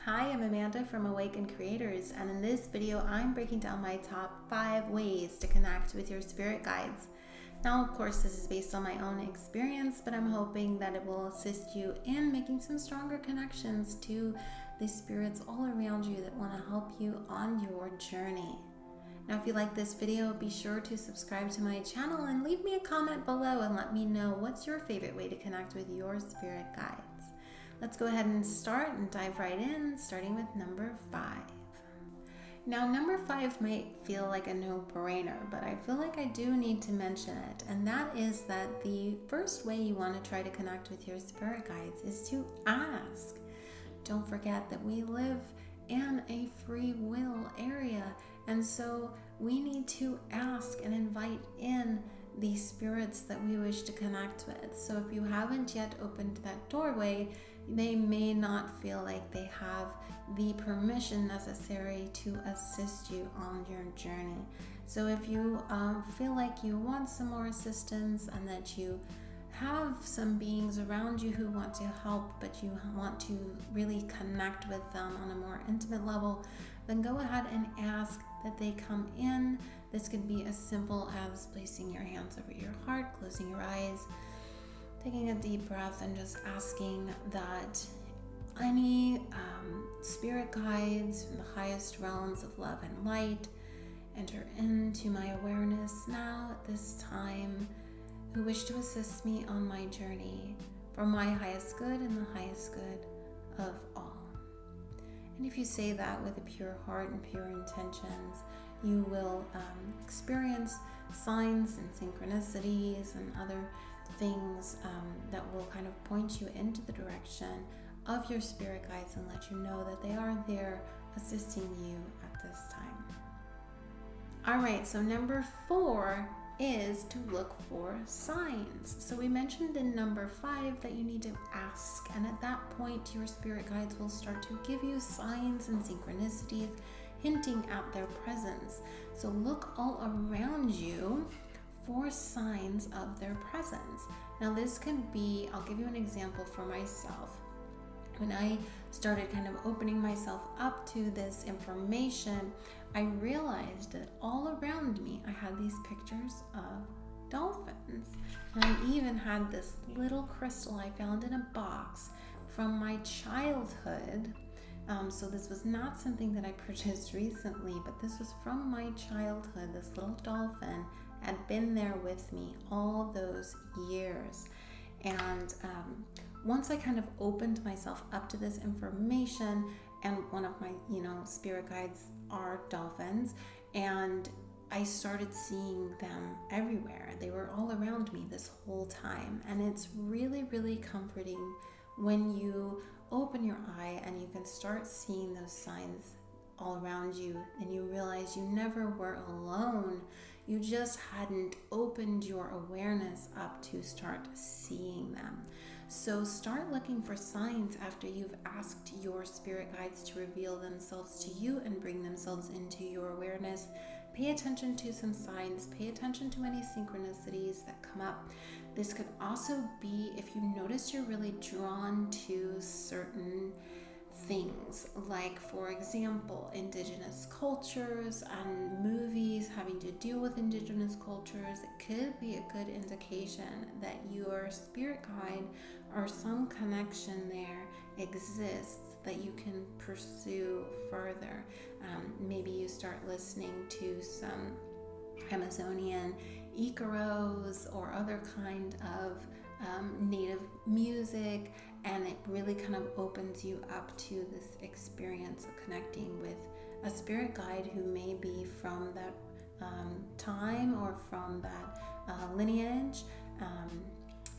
Hi, I'm Amanda from Awakened Creators, and in this video I'm breaking down my top 5 ways to connect with your spirit guides. Now, of course, this is based on my own experience, but I'm hoping that it will assist you in making some stronger connections to the spirits all around you that want to help you on your journey. Now, if you like this video, be sure to subscribe to my channel and leave me a comment below and let me know what's your favorite way to connect with your spirit guides. Let's go ahead and start and dive right in, starting with number 5. Now, number 5 might feel like a no-brainer, but I feel like I do need to mention it, and that is that the first way you want to try to connect with your spirit guides is to ask. Don't forget that we live in a free will area, and so we need to ask and invite in the spirits that we wish to connect with. So if you haven't yet opened that doorway, they may not feel like they have the permission necessary to assist you on your journey. So if you feel like you want some more assistance and that you have some beings around you who want to help, but you want to really connect with them on a more intimate level, then go ahead and ask that they come in. This could be as simple as placing your hands over your heart, closing your eyes, taking a deep breath, and just asking that any spirit guides from the highest realms of love and light enter into my awareness now at this time, who wish to assist me on my journey for my highest good and the highest good of all. And if you say that with a pure heart and pure intentions, you will experience signs and synchronicities and other things that will kind of point you into the direction of your spirit guides and let you know that they are there assisting you at this time. All right, so number 4 is to look for signs. So we mentioned in number 5 that you need to ask, and at that point your spirit guides will start to give you signs and synchronicities hinting at their presence. So look all around you for signs of their presence. Now this can be, I'll give you an example for myself. When I started kind of opening myself up to this information, I realized that all around me I had these pictures of dolphins. And I even had this little crystal I found in a box from my childhood. So this was not something that I purchased recently, but this was from my childhood. This little dolphin had been there with me all those years. And once I kind of opened myself up to this information, and one of my, spirit guides are dolphins, and I started seeing them everywhere. They were all around me this whole time. And it's really, really comforting when you open your eye and you can start seeing those signs all around you, and you realize you never were alone. You just hadn't opened your awareness up to start seeing them. So start looking for signs after you've asked your spirit guides to reveal themselves to you and bring themselves into your awareness. Pay attention to some signs, pay attention to any synchronicities that come up. This could also be if you notice you're really drawn to certain things, like for example indigenous cultures and movies having to do with indigenous cultures. It could be a good indication that your spirit guide or some connection there exists that you can pursue further. Maybe you start listening to some Amazonian Icaros or other kind of native music, and it really kind of opens you up to this experience of connecting with a spirit guide who may be from that time or from that lineage,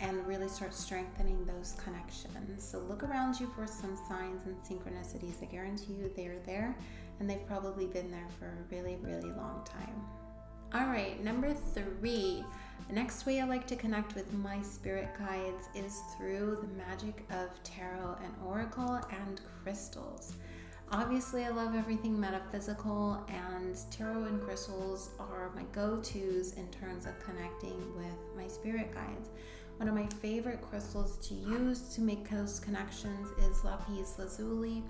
and really start strengthening those connections. So look around you for some signs and synchronicities. I guarantee you they're there, and they've probably been there for a really, really long time. All right, number 3. The next way I like to connect with my spirit guides is through the magic of tarot and oracle and crystals. Obviously, I love everything metaphysical, and tarot and crystals are my go-tos in terms of connecting with my spirit guides. One of my favorite crystals to use to make those connections is lapis lazuli.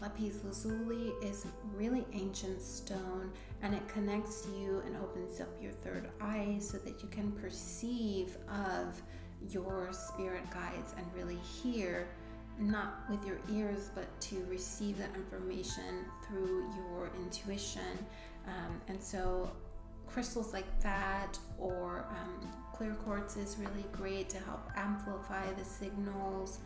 Lapis lazuli is really ancient stone, and it connects you and opens up your third eye so that you can perceive of your spirit guides and really hear, not with your ears, but to receive that information through your intuition. And so crystals like that, or clear quartz is really great to help amplify the signals.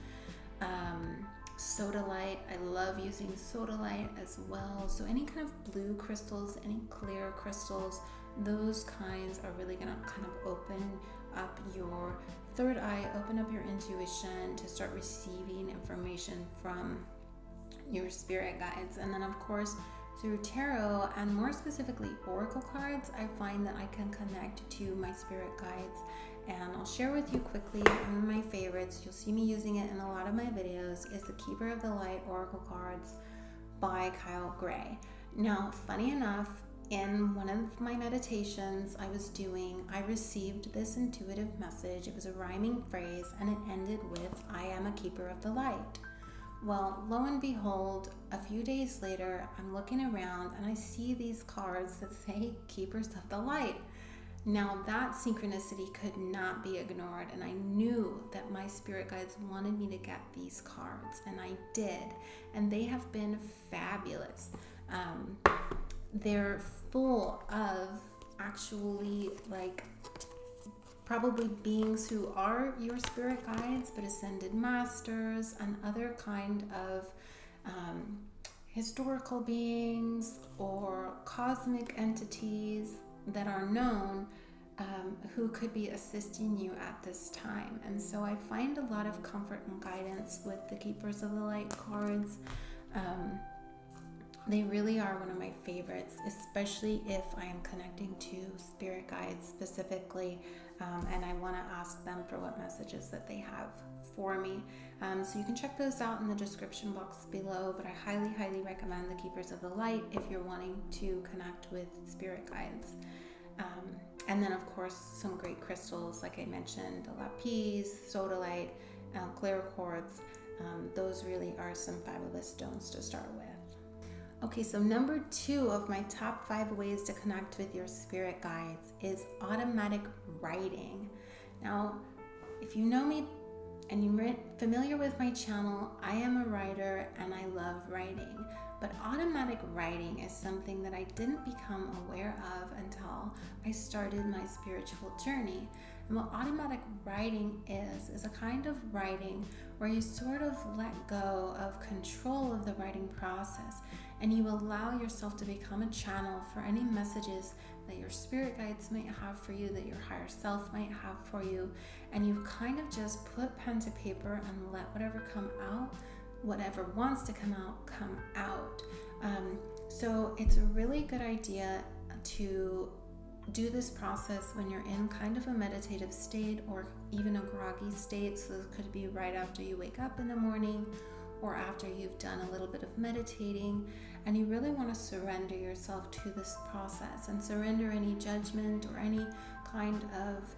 Sodalite, I love using sodalite as well. So any kind of blue crystals, any clear crystals, those kinds are really going to kind of open up your third eye, open up your intuition to start receiving information from your spirit guides. And then of course through tarot, and more specifically oracle cards, I find that I can connect to my spirit guides. And I'll share with you quickly one of my favorites. You'll see me using it in a lot of my videos, is the Keeper of the Light Oracle Cards by Kyle Gray. Now, funny enough, in one of my meditations I was doing, I received this intuitive message. It was a rhyming phrase, and it ended with, "I am a keeper of the light." Well, lo and behold, a few days later, I'm looking around and I see these cards that say Keepers of the Light. Now that synchronicity could not be ignored, and I knew that my spirit guides wanted me to get these cards, and I did, and they have been fabulous. They're full of actually like probably beings who are your spirit guides, but ascended masters and other kind of historical beings or cosmic entities that are known, who could be assisting you at this time. And so I find a lot of comfort and guidance with the Keepers of the Light cards. They really are one of my favorites, especially if I am connecting to spirit guides specifically, and I want to ask them for what messages that they have for me. So you can check those out in the description box below, but I highly recommend the Keepers of the Light if you're wanting to connect with spirit guides. And then of course some great crystals, like I mentioned, the lapis, sodalite, clear quartz. Those really are some fabulous stones to start with. Okay, so number 2 of my top 5 ways to connect with your spirit guides is automatic writing. Now, if you know me and you're familiar with my channel, I am a writer and I love writing. But automatic writing is something that I didn't become aware of until I started my spiritual journey. And what automatic writing is a kind of writing where you sort of let go of control of the writing process, and you allow yourself to become a channel for any messages that your spirit guides might have for you, that your higher self might have for you, and you kind of just put pen to paper and let whatever come out, whatever wants to come out. So it's a really good idea to do this process when you're in kind of a meditative state or even a groggy state. So it could be right after you wake up in the morning or after you've done a little bit of meditating, and you really want to surrender yourself to this process and surrender any judgment or any kind of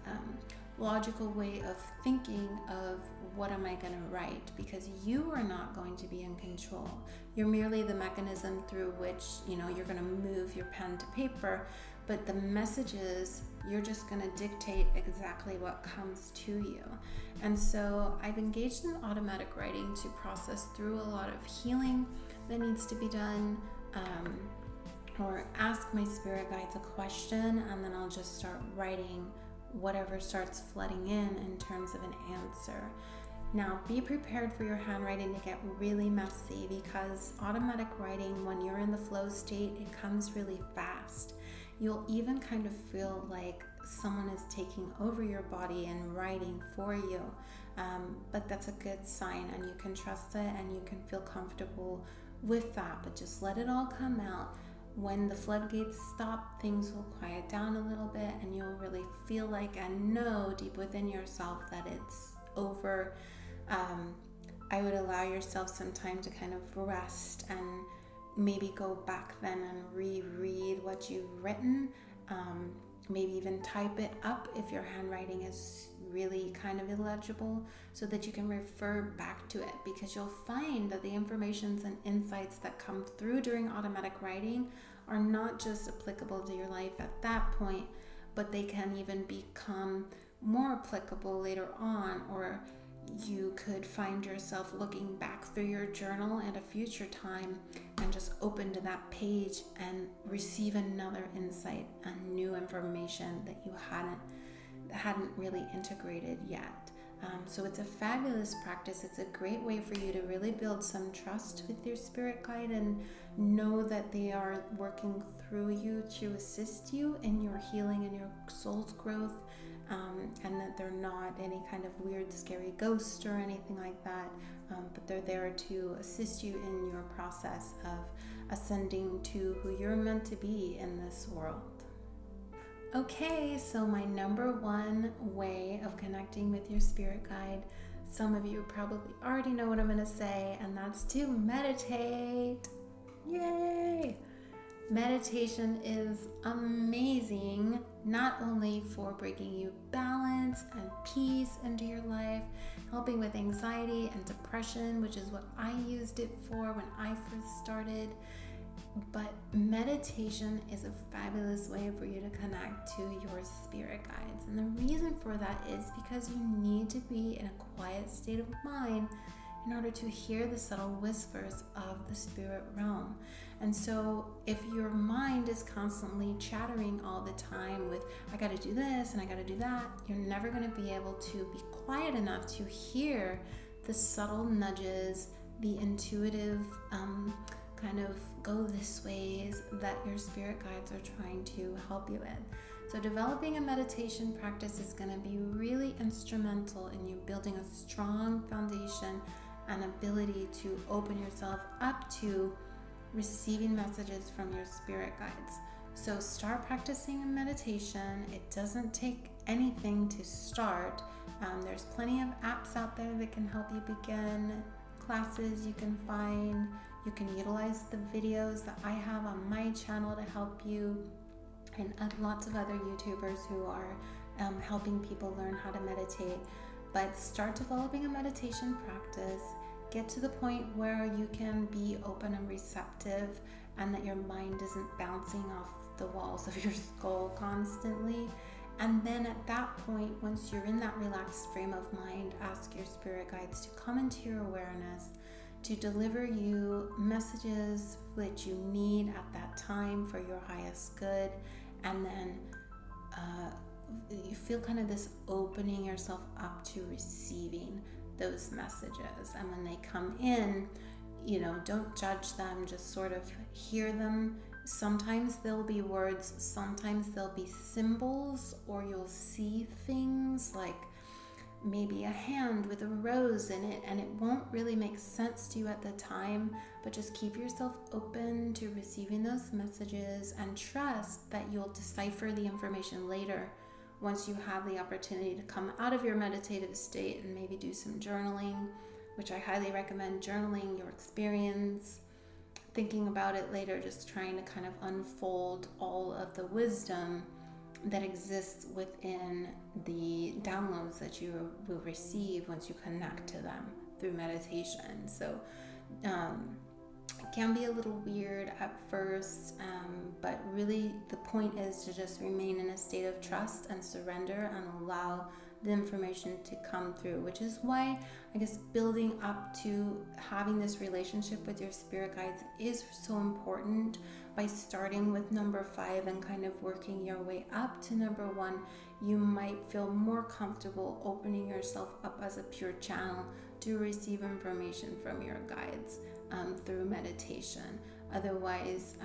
logical way of thinking of what am I going to write, because you are not going to be in control. You're merely the mechanism through which you're going to move your pen to paper, but the messages, you're just going to dictate exactly what comes to you. And so I've engaged in automatic writing to process through a lot of healing that needs to be done, or ask my spirit guides a question, and then I'll just start writing whatever starts flooding in terms of an answer. Now, be prepared for your handwriting to get really messy, because automatic writing, when you're in the flow state, it comes really fast. You'll even kind of feel like someone is taking over your body and writing for you, but that's a good sign, and you can trust it and you can feel comfortable with that. But just let it all come out. When the floodgates stop, things will quiet down a little bit, and you'll really feel like and know deep within yourself that it's over. I would allow yourself some time to kind of rest and maybe go back then and reread what you've written. maybe even type it up if your handwriting is really kind of illegible, so that you can refer back to it, because you'll find that the informations and insights that come through during automatic writing are not just applicable to your life at that point, but they can even become more applicable later on, or you could find yourself looking back through your journal at a future time and just open to that page and receive another insight and new information that you hadn't really integrated yet. So it's a fabulous practice. It's a great way for you to really build some trust with your spirit guide and know that they are working through you to assist you in your healing and your soul's growth, and that they're not any kind of weird, scary ghost or anything like that, but they're there to assist you in your process of ascending to who you're meant to be in this world. Okay, so my number one way of connecting with your spirit guide, some of you probably already know what I'm going to say, and that's to meditate. Yay! Meditation is amazing, not only for bringing you balance and peace into your life, helping with anxiety and depression, which is what I used it for when I first started, but meditation is a fabulous way for you to connect to your spirit guides. And the reason for that is because you need to be in a quiet state of mind in order to hear the subtle whispers of the spirit realm. And so if your mind is constantly chattering all the time with, I gotta do this and I gotta do that, you're never gonna be able to be quiet enough to hear the subtle nudges, the intuitive kind of go this ways that your spirit guides are trying to help you with. So developing a meditation practice is going to be really instrumental in you building a strong foundation and ability to open yourself up to receiving messages from your spirit guides. So start practicing meditation. It doesn't take anything to start. There's plenty of apps out there that can help you begin, classes you can find. You can utilize the videos that I have on my channel to help you, and lots of other YouTubers who are helping people learn how to meditate. But start developing a meditation practice. Get to the point where you can be open and receptive, and that your mind isn't bouncing off the walls of your skull constantly. And then at that point, once you're in that relaxed frame of mind, ask your spirit guides to come into your awareness, to deliver you messages that you need at that time for your highest good. And then you feel kind of this opening yourself up to receiving those messages. And when they come in, don't judge them, just sort of hear them. Sometimes there'll be words, sometimes there'll be symbols, or you'll see things like maybe a hand with a rose in it, and it won't really make sense to you at the time, but just keep yourself open to receiving those messages and trust that you'll decipher the information later once you have the opportunity to come out of your meditative state and maybe do some journaling, which I highly recommend. Journaling your experience, thinking about it later, just trying to kind of unfold all of the wisdom that exists within the downloads that you will receive once you connect to them through meditation. So it can be a little weird at first, but really the point is to just remain in a state of trust and surrender and allow the information to come through, which is why I guess building up to having this relationship with your spirit guides is so important. By starting with number 5 and kind of working your way up to number 1, you might feel more comfortable opening yourself up as a pure channel to receive information from your guides through meditation. Otherwise,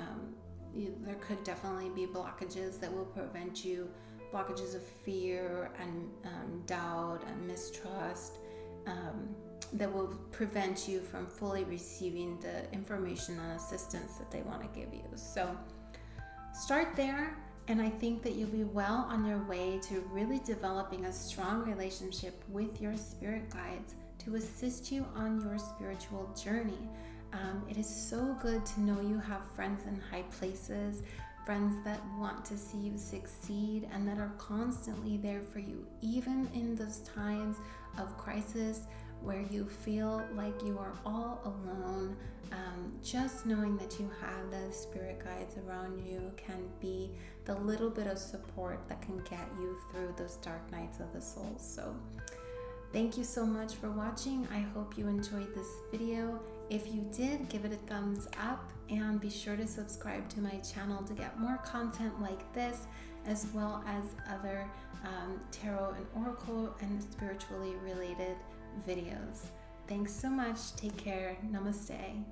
there could definitely be blockages that will prevent you, blockages of fear and doubt and mistrust, that will prevent you from fully receiving the information and assistance that they want to give you. So start there, and I think that you'll be well on your way to really developing a strong relationship with your spirit guides to assist you on your spiritual journey. It is so good to know you have friends in high places friends that want to see you succeed and that are constantly there for you, even in those times of crisis where you feel like you are all alone. Just knowing that you have those spirit guides around you can be the little bit of support that can get you through those dark nights of the soul. So thank you so much for watching. I hope you enjoyed this video. If you did, give it a thumbs up and be sure to subscribe to my channel to get more content like this, as well as other tarot and oracle and spiritually related videos. Thanks so much. Take care. Namaste.